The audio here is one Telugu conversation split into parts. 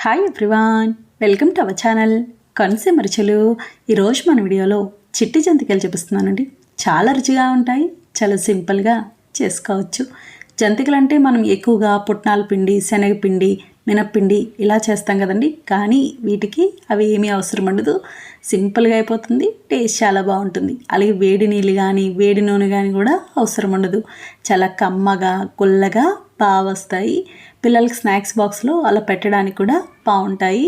Hi everyone, welcome to our channel కన్సే మరిచెలు. ఈరోజు మన వీడియోలో చిట్టి జంతికలు చూపిస్తున్నానండి. చాలా రుచిగా ఉంటాయి, చాలా సింపుల్గా చేసుకోవచ్చు. జంతికలు అంటే మనం ఎక్కువగా పుట్నాల పిండి, శనగపిండి, మినప్పిండి ఇలా చేస్తాం కదండి. కానీ వీటికి అవి ఏమీ అవసరం ఉండదు, సింపుల్గా అయిపోతుంది, టేస్ట్ చాలా బాగుంటుంది. అలాగే వేడి నీళ్ళు కానీ వేడి నూనె కానీ కూడా అవసరం ఉండదు. చాలా కమ్మగా గుల్లగా బాగా వస్తాయి. పిల్లలకి స్నాక్స్ బాక్స్లో అలా పెట్టడానికి కూడా బాగుంటాయి.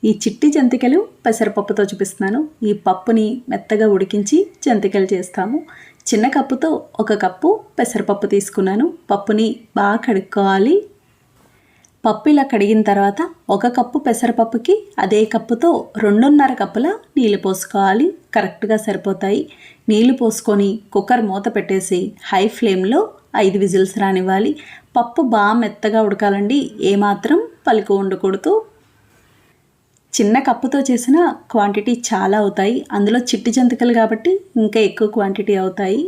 ఈ చిట్టి జంతికలు పెసరపప్పుతో చూపిస్తున్నాను. ఈ పప్పుని మెత్తగా ఉడికించి జంతికలు చేస్తాము. చిన్న కప్పుతో 1 కప్పు పెసరపప్పు తీసుకున్నాను. పప్పుని బాగా కడుక్కోవాలి. పప్పు ఇలా కడిగిన తర్వాత 1 కప్పు పెసరపప్పుకి అదే కప్పుతో 2.5 కప్పుల నీళ్ళు పోసుకోవాలి. కరెక్ట్గా సరిపోతాయి. నీళ్ళు పోసుకొని కుక్కర్ మూత పెట్టేసి హై ఫ్లేమ్లో 5 విజిల్స్ రానివ్వాలి. పప్పు బాగా మెత్తగా ఉడకాలండి, ఏమాత్రం పలుకు ఉండకూడదు. చిన్న కప్పుతో చేసిన క్వాంటిటీ చాలా అవుతాయి. అందులో చిట్టి జంతికలు కాబట్టి ఇంకా ఎక్కువ క్వాంటిటీ అవుతాయి.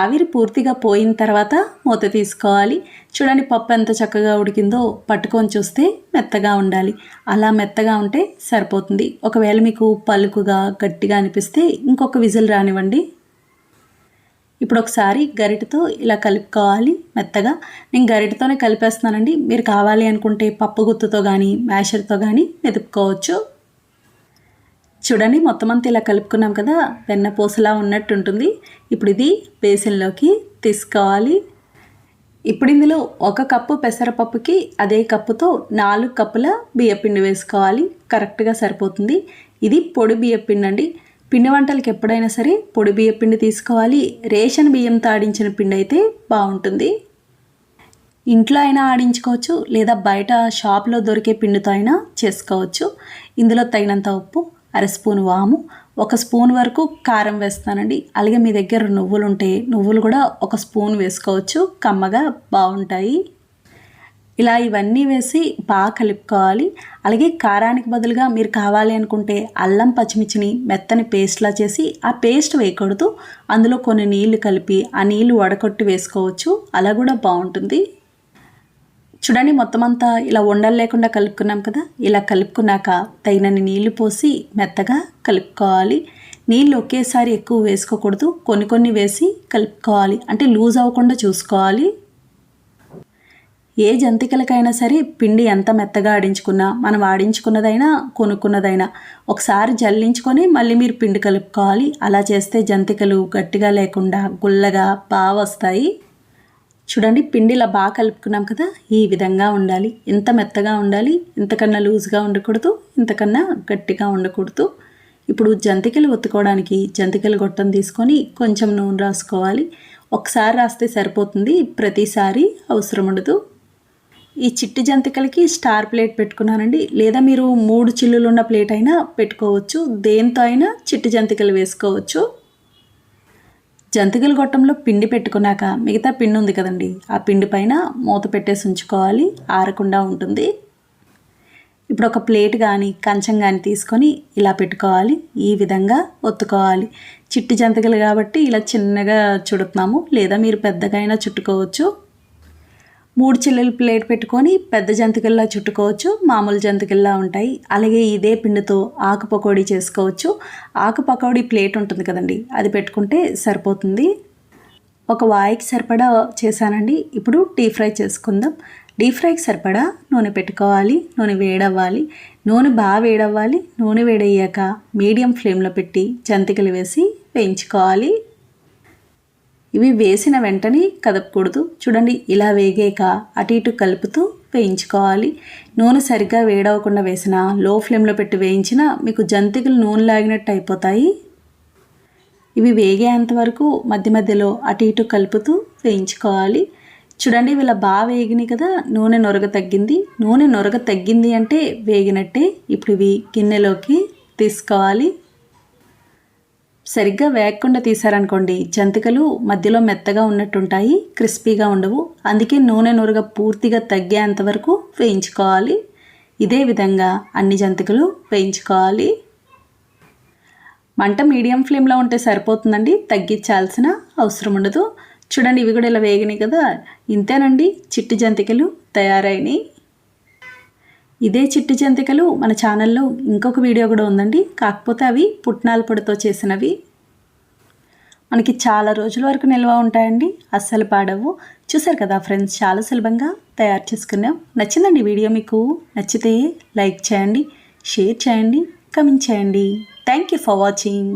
ఆవిరి పూర్తిగా పోయిన తర్వాత మూత తీసుకోవాలి. చూడండి పప్పు ఎంత చక్కగా ఉడికిందో. పట్టుకొని చూస్తే మెత్తగా ఉండాలి. అలా మెత్తగా ఉంటే సరిపోతుంది. ఒకవేళ మీకు పలుకుగా గట్టిగా అనిపిస్తే ఇంకొక విజిల్ రానివ్వండి. ఇప్పుడు ఒకసారి గరిటెతో ఇలా కలుపుకోవాలి మెత్తగా. నేను గరిటెతోనే కలిపేస్తున్నానండి. మీరు కావాలి అనుకుంటే పప్పు గుత్తుతో కానీ మ్యాషర్తో కానీ మెదుపుకోవచ్చు. చూడండి మొత్తం అంతా ఇలా కలుపుకున్నాం కదా, వెన్నపూసలా ఉన్నట్టు ఉంటుంది. ఇప్పుడు ఇది బేసిన్లోకి తీసుకోవాలి. ఇప్పుడు ఇందులో 1 కప్పు పెసరపప్పుకి అదే కప్పుతో 4 కప్పుల బియ్యపిండి వేసుకోవాలి. కరెక్ట్గా సరిపోతుంది. ఇది పొడి బియ్యపిండి అండి. పిండి వంటలకి ఎప్పుడైనా సరే పొడి బియ్య పిండి తీసుకోవాలి. రేషన్ బియ్యంతో ఆడించిన పిండి అయితే బాగుంటుంది. ఇంట్లో అయినా ఆడించుకోవచ్చు, లేదా బయట షాప్లో దొరికే పిండితో అయినా చేసుకోవచ్చు. ఇందులో తగినంత ఉప్పు, 1/2 స్పూన్ వాము, 1 స్పూన్ వరకు కారం వేస్తానండి. అలాగే మీ దగ్గర నువ్వులు ఉంటే నువ్వులు కూడా 1 స్పూన్ వేసుకోవచ్చు, కమ్మగా బాగుంటాయి. ఇలా ఇవన్నీ వేసి బాగా కలుపుకోవాలి. అలాగే కారానికి బదులుగా మీరు కావాలి అనుకుంటే అల్లం పచ్చిమిర్చిని మెత్తని పేస్ట్లా చేసి ఆ పేస్ట్ వేయకూడదు, అందులో కొన్ని నీళ్లు కలిపి ఆ నీళ్లు వడకొట్టి వేసుకోవచ్చు. అలా కూడా బాగుంటుంది. చూడండి మొత్తం అంతా ఇలా ఉండలు లేకుండా కలుపుకున్నాం కదా. ఇలా కలుపుకున్నాక తగినన్ని నీళ్లు పోసి మెత్తగా కలుపుకోవాలి. నీళ్ళు ఒకేసారి ఎక్కువ వేసుకోకూడదు, కొన్ని వేసి కలుపుకోవాలి. అంటే లూజ్ అవ్వకుండా చూసుకోవాలి. ఏ జంతికలకైనా సరే పిండి ఎంత మెత్తగా ఆడించుకున్నా, మనం ఆడించుకున్నదైనా కొనుక్కున్నదైనా ఒకసారి జల్లించుకొని మళ్ళీ మీరు పిండి కలుపుకోవాలి. అలా చేస్తే జంతికలు గట్టిగా లేకుండా గుల్లగా బాగా వస్తాయి. చూడండి పిండి ఇలా బాగా కలుపుకున్నాం కదా, ఈ విధంగా ఉండాలి. ఇంత మెత్తగా ఉండాలి, ఇంతకన్నా లూజ్గా ఉండకూడదు, ఇంతకన్నా గట్టిగా ఉండకూడదు. ఇప్పుడు జంతికలు ఒత్తుకోవడానికి జంతికలు గొట్టం తీసుకొని కొంచెం నూనె రాసుకోవాలి. ఒకసారి రాస్తే సరిపోతుంది, ప్రతిసారి అవసరం ఉండదు. ఈ చిట్టి జంతికలకి స్టార్ ప్లేట్ పెట్టుకున్నానండి, లేదా మీరు 3 చిల్లులు ఉన్న ప్లేట్ అయినా పెట్టుకోవచ్చు. దేంతో అయినా చిట్టి జంతికలు వేసుకోవచ్చు. జంతికల గొట్టంలో పిండి పెట్టుకున్నాక మిగతా పిండి ఉంది కదండి, ఆ పిండి పైన మూత పెట్టేసి ఉంచుకోవాలి, ఆరకుండా ఉంటుంది. ఇప్పుడు ఒక ప్లేట్ కానీ కంచం కానీ తీసుకొని ఇలా పెట్టుకోవాలి. ఈ విధంగా ఒత్తుకోవాలి. చిట్టి జంతికలు కాబట్టి ఇలా చిన్నగా చుడుతున్నాము, లేదా మీరు పెద్దగా అయినా చుట్టుకోవచ్చు. 3 చిల్లులు ప్లేట్ పెట్టుకొని పెద్ద జంతికల్లా చుట్టుకోవచ్చు, మామూలు జంతికల్లా ఉంటాయి. అలాగే ఇదే పిండితో ఆకు పకోడీ చేసుకోవచ్చు. ఆకు పకోడీ ప్లేట్ ఉంటుంది కదండి, అది పెట్టుకుంటే సరిపోతుంది. ఒక వాయికి సరిపడా చేశానండి. ఇప్పుడు డీప్ ఫ్రై చేసుకుందాం. డీప్ ఫ్రైకి సరిపడా నూనె పెట్టుకోవాలి. నూనె వేడవ్వాలి. నూనె బాగా వేడవ్వాలి. నూనె వేడయ్యాక మీడియం ఫ్లేమ్లో పెట్టి జంతికలు వేసి వేయించుకోవాలి. ఇవి వేసిన వెంటనే కదపకూడదు. చూడండి ఇలా వేగాక అటు ఇటు కలుపుతూ వేయించుకోవాలి. నూనె సరిగ్గా వేడవకుండా వేసిన, లో ఫ్లేమ్లో పెట్టి వేయించినా మీకు జంతికలు నూనె లాగినట్టు అయిపోతాయి. ఇవి వేగేంత వరకు మధ్య మధ్యలో అటు ఇటు కలుపుతూ వేయించుకోవాలి. చూడండి ఇలా బాగా వేగినాయి కదా, నూనె నొరగ తగ్గింది. నూనె నొరగ తగ్గింది అంటే వేగినట్టే. ఇప్పుడు ఇవి గిన్నెలోకి తీసుకోవాలి. సరిగ్గా వేగకుండా తీసారనుకోండి జంతికలు మధ్యలో మెత్తగా ఉన్నట్టుంటాయి, క్రిస్పీగా ఉండవు. అందుకే నూనె నూరుగా పూర్తిగా తగ్గేంత వరకు వేయించుకోవాలి. ఇదే విధంగా అన్ని జంతికలు వేయించుకోవాలి. మంట మీడియం ఫ్లేమ్లో ఉంటే సరిపోతుందండి, తగ్గించాల్సిన అవసరం ఉండదు. చూడండి ఇవి కూడా ఇలా వేగినాయి కదా, ఇంతేనండి చిట్టి జంతికలు తయారైనాయి. ఇదే చిట్టి జంతికలు మన ఛానల్లో ఇంకొక వీడియో కూడా ఉందండి, కాకపోతే అవి పుట్నాల పొడితో చేసినవి. మనకి చాలా రోజుల వరకు నిల్వ ఉంటాయండి, అస్సలు పాడవు. చూసారు కదా ఫ్రెండ్స్, చాలా సులభంగా తయారు చేసుకున్నాం. నచ్చిందండి వీడియో మీకు? నచ్చితే లైక్ చేయండి, షేర్ చేయండి, కమెంట్ చేయండి. Thank you for watching.